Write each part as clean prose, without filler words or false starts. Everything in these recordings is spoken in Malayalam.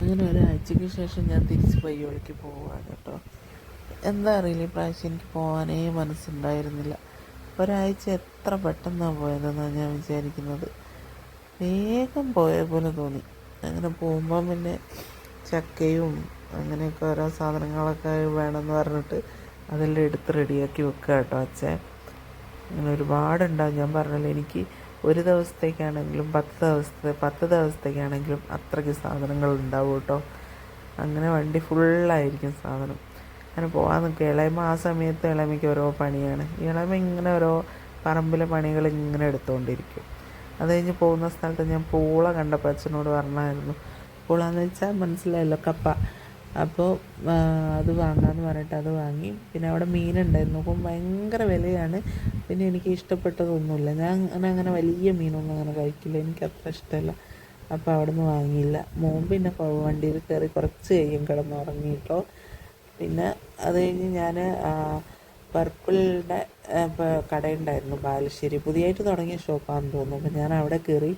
അങ്ങനെ ഒരാഴ്ചയ്ക്ക് ശേഷം ഞാൻ തിരിച്ച് പയ്യോളിക്ക് പോവാണ് കേട്ടോ. എന്താ അറിയില്ല, ഇപ്രാവശ്യം എനിക്ക് പോകാനേ മനസ്സുണ്ടായിരുന്നില്ല. ഒരാഴ്ച എത്ര പെട്ടെന്നാണ് പോയതെന്നാണ് ഞാൻ വിചാരിക്കുന്നത്. വേഗം പോയ പോലെ തോന്നി. അങ്ങനെ പോകുമ്പം പിന്നെ ചക്കയും അങ്ങനെയൊക്കെ ഓരോ സാധനങ്ങളൊക്കെ വേണമെന്ന് പറഞ്ഞിട്ട് അതെല്ലാം എടുത്ത് റെഡിയാക്കി വെക്കുക കേട്ടോ അച്ഛൻ. അങ്ങനെ ഒരുപാടുണ്ടാവും. ഞാൻ പറഞ്ഞല്ലോ, എനിക്ക് ഒരു ദിവസത്തേക്കാണെങ്കിലും 10 ദിവസത്തേക്കാണെങ്കിലും അത്രയ്ക്ക് സാധനങ്ങൾ ഉണ്ടാവും കേട്ടോ. അങ്ങനെ വണ്ടി ഫുള്ളായിരിക്കും സാധനം. അങ്ങനെ പോകാൻ നിൽക്കുക. ഇളയമ്മ ആ സമയത്ത് ഇളയമ്മയ്ക്ക് ഓരോ പണിയാണ്. ഇളയമ്മ ഇങ്ങനെ ഓരോ പറമ്പിലെ പണികൾ ഇങ്ങനെ എടുത്തുകൊണ്ടിരിക്കും. അത് കഴിഞ്ഞ് പോകുന്ന സ്ഥലത്ത് ഞാൻ പൂള കണ്ടപ്പോൾ അച്ഛനോട് പറഞ്ഞായിരുന്നു. പൂള എന്ന് വെച്ചാൽ മനസ്സിലായല്ലോ, കപ്പ. അപ്പോൾ അത് വാങ്ങാമെന്ന് പറഞ്ഞിട്ട് അത് വാങ്ങി. പിന്നെ അവിടെ മീനുണ്ടായിരുന്നു. അപ്പം ഭയങ്കര വിലയാണ്. പിന്നെ എനിക്ക് ഇഷ്ടപ്പെട്ടതൊന്നുമില്ല. ഞാൻ അങ്ങനെ വലിയ മീനൊന്നും അങ്ങനെ കഴിക്കില്ല, എനിക്കത്ര ഇഷ്ടമല്ല. അപ്പോൾ അവിടെ നിന്ന് വാങ്ങിയില്ല. പിന്നെ വണ്ടിയിൽ കയറി കുറച്ച് കഴിയും കിടന്നുറങ്ങിയിട്ടോ. പിന്നെ അത് കഴിഞ്ഞ് ഞാൻ പർപ്പിളിൻ്റെ കടയുണ്ടായിരുന്നു ബാലുശ്ശേരി, പുതിയതായിട്ട് തുടങ്ങിയ ഷോപ്പാണെന്ന് തോന്നുന്നു. അപ്പോൾ ഞാൻ അവിടെ കയറി.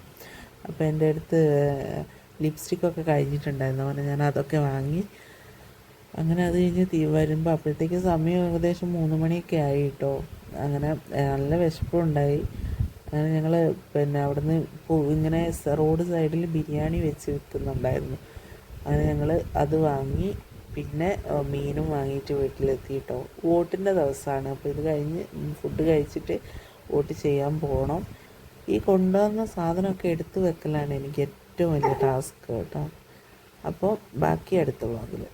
അപ്പോൾ എൻ്റെ അടുത്ത് ലിപ്സ്റ്റിക്കൊക്കെ കഴിഞ്ഞിട്ടുണ്ടായിരുന്നു. അങ്ങനെ ഞാൻ അതൊക്കെ വാങ്ങി. അങ്ങനെ അത് കഴിഞ്ഞ് വരുമ്പോൾ അപ്പോഴത്തേക്ക് സമയം ഏകദേശം 3 മണിയൊക്കെ ആയി കേട്ടോ. അങ്ങനെ നല്ല വിശപ്പുണ്ടായി. അങ്ങനെ ഞങ്ങൾ പിന്നെ അവിടുന്ന് ഇങ്ങനെ റോഡ് സൈഡിൽ ബിരിയാണി വെച്ച് വിൽക്കുന്നുണ്ടായിരുന്നു. അങ്ങനെ ഞങ്ങൾ അത് വാങ്ങി. പിന്നെ മീനും വാങ്ങിയിട്ട് വീട്ടിലെത്തി കേട്ടോ. വോട്ടിൻ്റെ ദിവസമാണ്. അപ്പോൾ ഇത് കഴിഞ്ഞ് ഫുഡ് കഴിച്ചിട്ട് വോട്ട് ചെയ്യാൻ പോകണം. ഈ കൊണ്ടുവന്ന സാധനമൊക്കെ എടുത്തു വെക്കലാണ് എനിക്ക് ഏറ്റവും വലിയ ടാസ്ക് കേട്ടോ. അപ്പോൾ ബാക്കി അടുത്ത വ്ളോഗിൽ